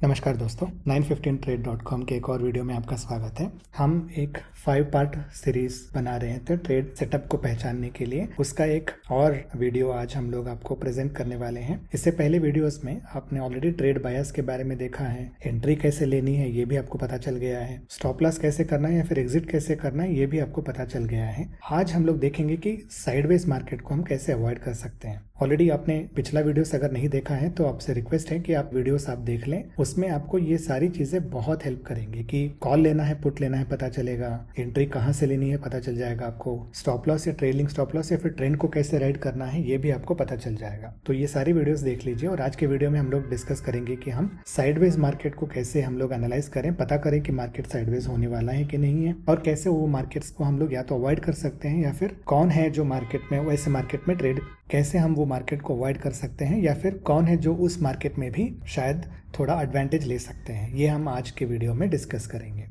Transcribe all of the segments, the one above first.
नमस्कार दोस्तों, 915trade.com के एक और वीडियो में आपका स्वागत है। हम एक 5 पार्ट सीरीज बना रहे थे ट्रेड सेटअप को पहचानने के लिए। उसका एक और वीडियो आज हम लोग आपको प्रेजेंट करने वाले हैं। इससे पहले वीडियोस में आपने ऑलरेडी ट्रेड बायस के बारे में देखा है, एंट्री कैसे लेनी है ये भी आपको पता चल गया है, स्टॉप लॉस कैसे करना है या फिर एग्जिट कैसे करना है ये भी आपको पता चल गया है। आज हम लोग देखेंगे कि साइडवेज मार्केट को हम कैसे अवॉइड कर सकते हैं। ऑलरेडी आपने पिछला वीडियोस अगर नहीं देखा है तो आपसे रिक्वेस्ट है कि आप वीडियोस आप देख लें। उसमें आपको ये सारी चीजें बहुत हेल्प करेंगी कि कॉल लेना है, पुट लेना है पता चलेगा, एंट्री कहाँ से लेनी है पता चल जाएगा आपको, स्टॉप लॉस या ट्रेलिंग स्टॉप लॉस या फिर ट्रेंड को कैसे राइड करना है ये भी आपको पता चल जाएगा। तो ये सारी वीडियोस देख लीजिए और आज के वीडियो में हम लोग डिस्कस करेंगे कि हम साइडवेज मार्केट को कैसे हम लोग एनालाइज करें, पता करें कि मार्केट साइडवेज होने वाला है कि नहीं है और कैसे वो मार्केट्स को हम लोग या तो अवॉइड कर सकते हैं या फिर कौन है जो मार्केट में वैसे मार्केट में ट्रेड कैसे हम वो मार्केट को अवॉइड कर सकते हैं या फिर कौन है जो उस मार्केट में भी शायद थोड़ा एडवांटेज ले सकते हैं। ये हम आज के वीडियो में डिस्कस करेंगे।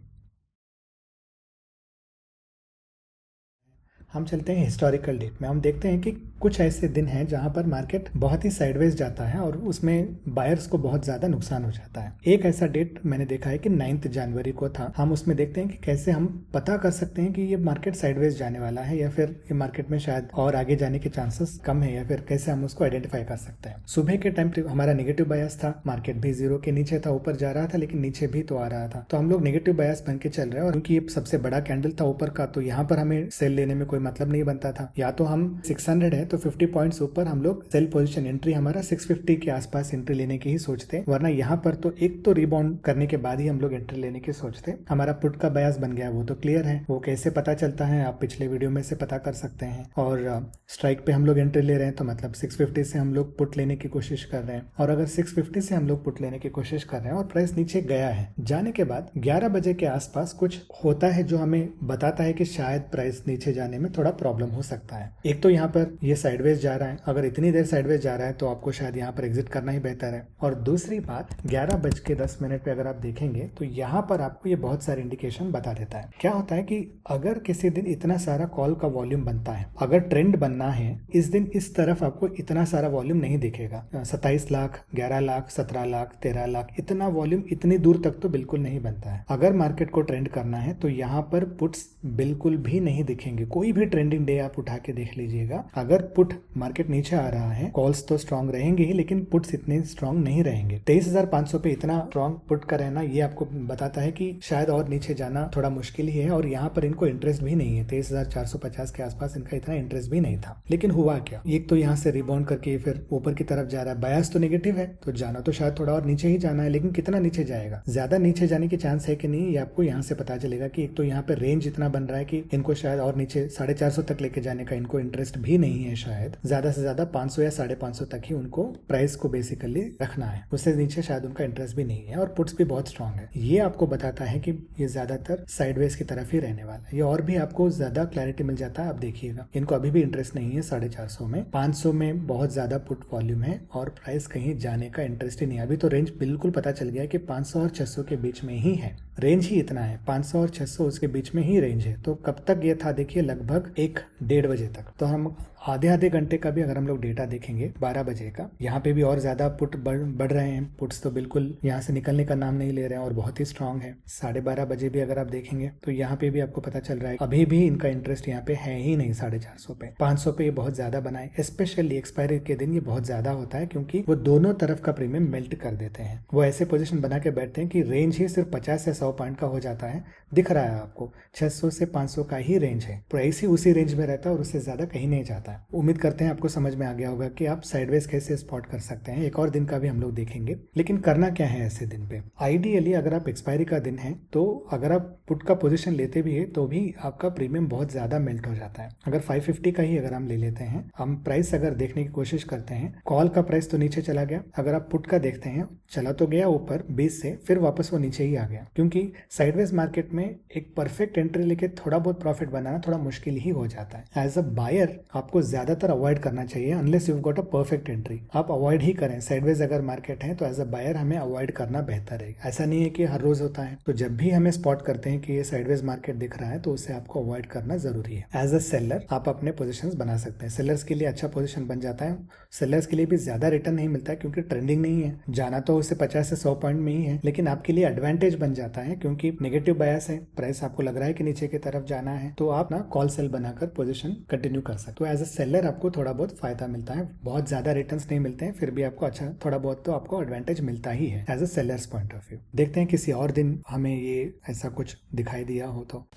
हम चलते हैं हिस्टोरिकल डेट में। हम देखते हैं कि कुछ ऐसे दिन हैं जहां पर मार्केट बहुत ही साइडवेज जाता है और उसमें बायर्स को बहुत ज़्यादा नुकसान हो जाता है। एक ऐसा डेट मैंने देखा है कि 9 जनवरी को था। हम उसमें देखते हैं कि कैसे हम पता कर सकते हैं कि ये मार्केट साइडवेज जाने वाला है या फिर ये मार्केट में शायद और आगे जाने के चांसेस कम है या फिर कैसे हम उसको आइडेंटिफाई कर सकते हैं। सुबह के टाइम हमारा नेगेटिव बायस था, मार्केट भी जीरो के नीचे था, ऊपर जा रहा था लेकिन नीचे भी तो आ रहा था, तो हम लोग नेगेटिव बायस बन के चल रहे हैं और क्योंकि ये सबसे बड़ा कैंडल था ऊपर का तो यहाँ पर हमें सेल लेने में कोई मतलब नहीं बनता था। या तो हम 600 है तो 50 पॉइंट्स ऊपर हम लोग सेल पोजीशन एंट्री हमारा 650 के आसपास एंट्री लेने की ही सोचते, वरना यहाँ पर तो एक तो रिबाउंड करने के बाद ही हम लोग एंट्री लेने की सोचते। हमारा पुट का बयास बन गया, वो तो क्लियर है। वो कैसे पता चलता है आप पिछले वीडियो में से पता कर सकते हैं। और स्ट्राइक पे हम लोग एंट्री ले रहे हैं तो मतलब 650 से हम लोग पुट लेने की कोशिश कर रहे हैं और अगर 650 से हम लोग पुट लेने की कोशिश कर रहे हैं और प्राइस नीचे गया है, जाने के बाद 11 बजे के आसपास कुछ होता है जो हमें बताता है कि शायद प्राइस नीचे जाने में थोड़ा प्रॉब्लम हो सकता है। एक तो यहाँ पर ये साइडवेज जा रहा है, अगर इतनी देर साइडवेज जा रहा है तो आपको शायद यहाँ पर एग्जिट करना ही बेहतर है। और दूसरी बात 11:10 पे अगर आप देखेंगे तो यहाँ पर आपको ये बहुत सारे इंडिकेशन बता देता है। क्या होता है कि अगर किसी दिन इतना सारा कॉल का वॉल्यूम बनता है, अगर ट्रेंड बनना है इस दिन इस तरफ आपको इतना सारा वॉल्यूम नहीं दिखेगा। 27 लाख, 11 लाख, 17 लाख, 13 लाख, इतना वॉल्यूम इतनी दूर तक तो बिल्कुल नहीं बनता है। अगर मार्केट को ट्रेंड करना है तो यहाँ पर पुट्स बिल्कुल भी नहीं दिखेंगे। कोई भी ट्रेंडिंग डे आप उठा के देख लीजिएगा, अगर पुट मार्केट नीचे आ रहा है, कॉल्स तो स्ट्रांग रहेंगे ही लेकिन पुट्स इतने स्ट्रांग नहीं रहेंगे। 23,500 पे इतना स्ट्रांग पुट का रहना ये आपको बताता है कि शायद और नीचे जाना थोड़ा मुश्किल ही है और यहाँ पर इनको इंटरेस्ट भी नहीं है। 23,450 के आसपास इनका इतना इंटरेस्ट भी नहीं था। लेकिन हुआ क्या, एक तो यहाँ से रिबाउंड करके फिर ऊपर की तरफ जा रहा है। बायस तो नेगेटिव है तो जाना तो शायद थोड़ा और नीचे ही जाना है, लेकिन कितना नीचे जाएगा, ज्यादा नीचे जाने की चांस है कि नहीं ये आपको यहाँ से पता चलेगा कि एक तो यहाँ पे रेंज इतना बन रहा है कि इनको शायद और नीचे 450 तक लेके जाने का इनको इंटरेस्ट भी नहीं है। शायद ज्यादा से ज्यादा 500 या 550 तक ही उनको प्राइस को बेसिकली रखना है, उससे नीचे शायद उनका इंटरेस्ट भी नहीं है। और पुट्स भी बहुत स्ट्रांग है, ये आपको बताता है कि ये ज्यादातर साइडवेज की तरफ ही रहने वाला है। ये और भी आपको ज्यादा क्लैरिटी मिल जाता है। आप देखिएगा इनको अभी भी इंटरेस्ट नहीं है 450 में, 500 में बहुत ज्यादा पुट वॉल्यूम है और प्राइस कहीं जाने का इंटरेस्ट ही नहीं है। अभी तो रेंज बिल्कुल पता चल गया है कि 500 और 600 के बीच में ही है, रेंज ही इतना है, 500 और 600 उसके बीच में ही रेंज है। तो कब तक ये था देखिए, लगभग 1-1.5 बजे तक। तो हम आधे घंटे का भी अगर हम लोग डेटा देखेंगे 12 बजे का, यहाँ पे भी और ज्यादा पुट बढ़ रहे हैं। पुट्स तो बिल्कुल यहाँ से निकलने का नाम नहीं ले रहे हैं और बहुत ही स्ट्रांग है। 12:30 बजे भी अगर आप देखेंगे तो यहाँ पे भी आपको पता चल रहा है अभी भी इनका इंटरेस्ट यहाँ पे है ही नहीं। 450 पे, 500 पे ये बहुत ज्यादा बनाए, स्पेशली एक्सपायरी के दिन ये बहुत ज्यादा होता है क्योंकि वो दोनों तरफ का प्रीमियम मेल्ट कर देते हैं। वो ऐसे पोजिशन बना के बैठते हैं कि रेंज ही सिर्फ 50 से 100 पॉइंट का हो जाता है। दिख रहा है आपको 600 से 500 का ही रेंज है, प्राइस ही उसी रेंज में रहता है और उससे ज्यादा कहीं नहीं जाता है। उम्मीद करते हैं आपको समझ में आ गया होगा कि आप साइडवेज कैसे स्पॉट कर सकते हैं। एक और दिन का भी हम लोग देखेंगे, लेकिन करना क्या है ऐसे दिन पे। आइडियली अगर आप एक्सपायरी का दिन है तो अगर आप पुट का पोजीशन लेते भी है तो भी आपका प्रीमियम बहुत ज्यादा मेल्ट हो जाता है। अगर 550 का ही अगर हम ले लेते हैं, हम प्राइस अगर देखने की कोशिश करते हैं, कॉल का प्राइस तो नीचे चला गया, अगर आप पुट का देखते हैं चला तो गया ऊपर 20 से, फिर वापस वो नीचे ही आ गया। क्योंकि साइडवेज मार्केट में एक परफेक्ट एंट्री लेके थोड़ा बहुत प्रॉफिट बनाना थोड़ा मुश्किल ही हो जाता है। एज अ बायर आपको आपको ज्यादातर अवॉइड करना चाहिए unless you got a perfect entry. आप अवॉइड ही करें। साइडवेज अगर मार्केट है तो एज अ बायर हमें अवॉइड करना बेहतर है। ऐसा नहीं है कि हर रोज होता है, तो जब भी हमें स्पॉट करते हैं कि ये साइडवेज मार्केट दिख रहा है तो उसे आपको अवॉइड करना जरूरी है। एज अ सेलर आप अपने पोजीशंस बना सकते हैं। सेलर्स के लिए अच्छा पोजीशन बन जाता है। सेलर्स के लिए भी ज्यादा रिटर्न नहीं मिलता है क्योंकि ट्रेंडिंग नहीं है, जाना तो उसे 50 से 100 पॉइंट में ही है, लेकिन आपके लिए एडवांटेज बन जाता है क्योंकि नेगेटिव बायस है, प्राइस आपको लग रहा है कि नीचे की तरफ जाना है, तो आप ना कॉल सेल बनाकर पोजीशन कंटिन्यू कर सकते हो। एज अ सेलर आपको थोड़ा बहुत फायदा मिलता है। बहुत ज्यादा रिटर्न्स नहीं मिलते हैं, फिर भी आपको अच्छा थोड़ा बहुत तो आपको एडवांटेज मिलता ही है as a seller's point of view. देखते हैं किसी और दिन हमें ये ऐसा कुछ दिखाई दिया हो तो।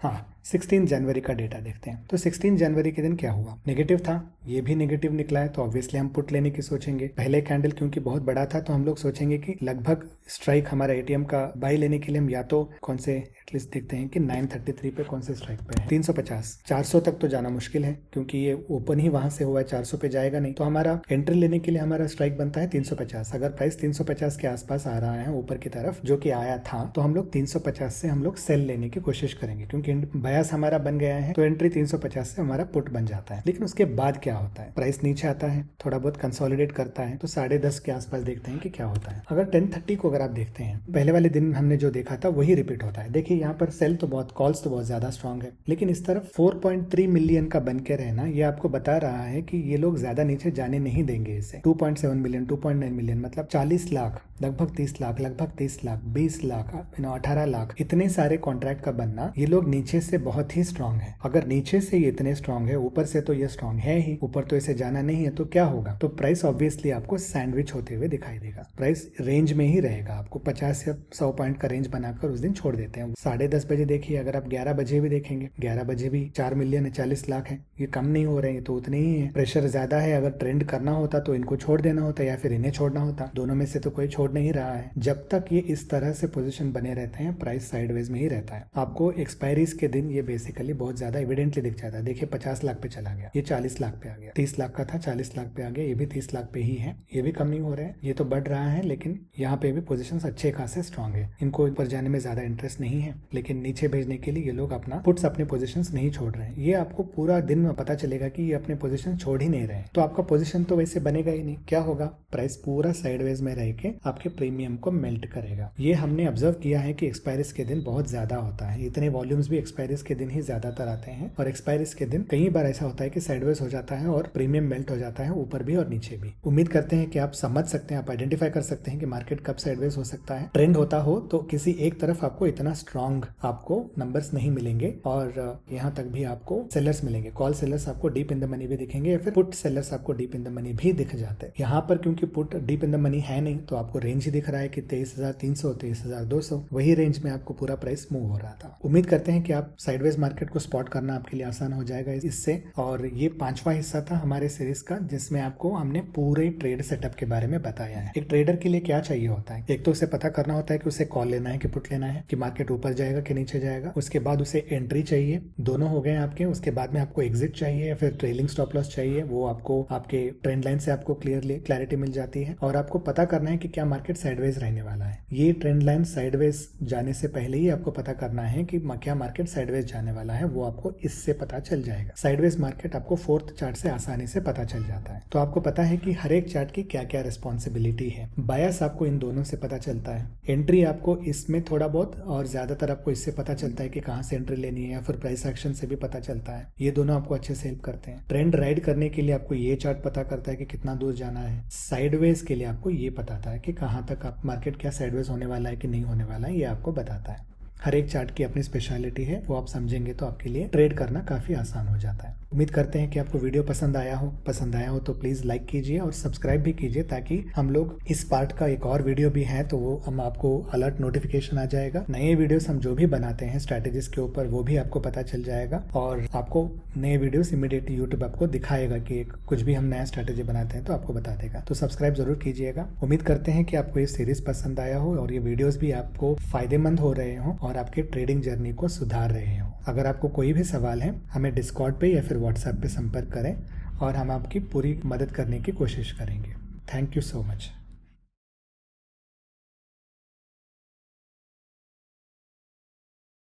हाँ, 16 जनवरी का डेटा देखते हैं। तो 16 जनवरी के दिन क्या हुआ? नेगेटिव था, ये भी नेगेटिव निकला है, तो ऑब्वियसली हम पुट लेने की सोचेंगे। पहले कैंडल क्योंकि बहुत बड़ा था तो हम लोग सोचेंगे कि लगभग स्ट्राइक हमारा एटीएम का बाई लेने के लिए हम या तो कौन से एटलीस्ट देखते हैं कि 933 पे कौन से स्ट्राइक पे है। 350 400 तक तो जाना मुश्किल है क्योंकि ये ओपन ही वहां से हुआ है, 400 पे जाएगा नहीं, तो हमारा एंट्री लेने के लिए हमारा स्ट्राइक बनता है 350। अगर प्राइस 350 के आसपास आ रहा है ऊपर की तरफ जो कि आया था, तो हम लोग 350 से हम लोग सेल लेने की कोशिश करेंगे क्योंकि बयास हमारा बन गया है, तो एंट्री 350 से हमारा पुट बन जाता है। लेकिन उसके बाद क्या होता है? प्राइस नीचे आता है, थोड़ा बहुत कंसोलिडेट करता है, तो 10:30 के आसपास देखते हैं कि क्या होता है। अगर 10:30 को अगर आप देखते हैं, पहले वाले दिन हमने जो देखा था वही रिपीट होता है। देखिए यहाँ पर सेल तो बहुत, कॉल्स तो बहुत ज्यादा स्ट्रांग है, लेकिन इस तरफ 4.3 मिलियन का बन के रहना ये आपको बता रहा है कि ये लोग ज्यादा नीचे जाने नहीं देंगे इसे। 2.7 मिलियन, 2.9 मिलियन मतलब 40 लाख, लगभग 30 लाख, लगभग 30 लाख, 20 लाख, 18 लाख, इतने सारे कॉन्ट्रैक्ट का बनना, ये लोग नीचे से बहुत ही स्ट्रांग है। अगर नीचे से ये इतने स्ट्रांग है, ऊपर से तो ये स्ट्रांग है ही, ऊपर तो इसे जाना नहीं है, तो क्या होगा? तो प्राइस ऑब्वियसली आपको सैंडविच होते हुए दिखाई देगा। प्राइस रेंज में ही रहेगा, आपको 50 या 100 पॉइंट का रेंज बनाकर उस दिन छोड़ देते हैं। 10:30 बजे देखिए, अगर आप 11 बजे भी देखेंगे, 11 बजे भी 4 मिलियन है, 40 लाख है, ये कम नहीं हो रहे हैं, तो उतने ही है। प्रेशर ज्यादा है, अगर ट्रेंड करना होता तो इनको छोड़ देना होता या फिर इन्हें छोड़ना होता, दोनों में से तो कोई छोड़ नहीं रहा है। जब तक ये इस तरह से पोजीशन बने रहते हैं, प्राइस साइडवेज में ही रहता है। आपको एक्सपायरीज के दिन ये बेसिकली बहुत ज्यादा एविडेंटली दिख जाता है। देखिए 50 लाख पे चला गया, ये 40 लाख पे आ गया, 30 लाख का था 40 लाख पे आ गया, ये भी 30 लाख पे ही है, ये भी कम नहीं हो रहा है, ये तो बढ़ रहा है, लेकिन यहाँ पे भी पोजीशंस अच्छे खासे स्ट्रांग है। इनको ऊपर जाने में ज्यादा इंटरेस्ट नहीं है, लेकिन नीचे भेजने के लिए ये लोग अपना पुट्स, अपने पोजीशंस नहीं छोड़ रहे हैं। ये आपको पूरा दिन में पता चलेगा कि ये अपने पोजीशन छोड़ ही नहीं रहे हैं, तो आपका पोजीशन तो वैसे बनेगा ही नहीं। क्या होगा? प्राइस पूरा साइडवेज में रह के आपके प्रीमियम को मेल्ट करेगा। ये हमने ऑब्जर्व किया है कि एक्सपायरीज के दिन बहुत ज्यादा होता है, इतने वॉल्यूम्स भी एक्सपायरीज के दिन ही ज्यादातर आते हैं, और एक्सपायरीज के दिन कई बार ऐसा होता है कि साइडवेज हो जाता है और प्रीमियम मेल्ट हो जाता है, ऊपर भी और नीचे भी। उम्मीद करते हैं कि आप समझ सकते हैं, आप आइडेंटिफाई कर सकते हैं कि मार्केट कब साइडवेज हो सकता है। ट्रेंड होता हो तो किसी एक तरफ आपको इतना स्ट्रांग आपको नंबर्स नहीं मिलेंगे, और यहाँ तक भी आपको सेलर्स मिलेंगे। कॉल सेलर्स आपको डीप इन द मनी भी दिखेंगे, या फिर पुट सेलर्स आपको डीप इन द मनी भी दिख जाते हैं। यहाँ पर क्योंकि put deep in the money है नहीं, तो आपको रेंज ही दिख रहा है कि 23,300, 23,200, वही रेंज में आपको पूरा प्राइस मूव हो रहा था। उम्मीद करते हैं कि आप साइडवेज मार्केट को स्पॉट करना आपके लिए आसान हो जाएगा इससे। और ये 5वां हिस्सा था हमारे सीरीज का, जिसमें आपको हमने पूरे ट्रेड सेटअप के बारे में बताया है। एक ट्रेडर के लिए क्या चाहिए होता है? एक तो उसे पता करना होता है कि उसे कॉल लेना है कि पुट लेना है, कि मार्केट ऊपर जाएगा कि नीचे जाएगा। उसके बाद उसे एंट्री चाहिए, दोनों हो गए आपके। उसके बाद में आपको एग्जिट चाहिए या फिर ट्रेलिंग स्टॉप लॉस चाहिए, वो आपको आपके ट्रेंड लाइन से आपको क्लैरिटी मिल जाती है। और आपको पता करना है कि क्या मार्केट साइडवेज रहने वाला है। ये ट्रेंड लाइन साइडवेज जाने से पहले ही आपको पता करना है कि क्या मार्केट साइडवेज जाने वाला है, वो आपको इससे पता चल जाएगा। साइडवेज मार्केट आपको 4th चार्ट से आसानी से पता चल जाता है, तो आपको पता है कि हर एक चार्ट की क्या क्या रिस्पॉन्सिबिलिटी है। बायस आपको इन दोनों से पता चलता है, एंट्री आपको इसमें थोड़ा बहुत, और ज्यादातर आपको इससे पता चलता है कि कहाँ से एंट्री लेनी है, या फिर प्राइस एक्शन से भी पता चलता है। ये दोनों आपको अच्छे से हेल्प करते हैं। ट्रेंड राइड करने के लिए आपको ये चार्ट पता करता है कि कितना दूर जाना है। साइडवेज के लिए आपको ये बताता है कि कहाँ तक आप मार्केट क्या साइडवेज होने वाला है कि नहीं होने वाला है, ये आपको बताता है। हर एक चार्ट की अपनी स्पेशलिटी है, वो आप समझेंगे तो आपके लिए ट्रेड करना काफी आसान हो जाता है। उम्मीद करते हैं कि आपको वीडियो पसंद आया हो तो प्लीज लाइक कीजिए और सब्सक्राइब भी कीजिए, ताकि हम लोग इस पार्ट का एक और वीडियो भी है तो वो हम आपको अलर्ट नोटिफिकेशन आ जाएगा। नए वीडियोस हम जो भी बनाते हैं स्ट्रेटेजीज के ऊपर, वो भी आपको पता चल जाएगा, और आपको नए वीडियोस इमीडिएटली यूट्यूब आपको दिखाएगा कि कुछ भी हम नया स्ट्रेटेजी बनाते हैं तो आपको बता देगा। तो सब्सक्राइब जरूर कीजिएगा। उम्मीद करते हैं कि आपको ये सीरीज पसंद आया हो और ये वीडियोस भी आपको फायदेमंद हो रहे हो और आपके ट्रेडिंग जर्नी को सुधार रहे हो। अगर आपको कोई भी सवाल है, हमें डिस्कॉर्ड पे या फिर व्हाट्सएप पे संपर्क करें और हम आपकी पूरी मदद करने की कोशिश करेंगे। Thank you so much.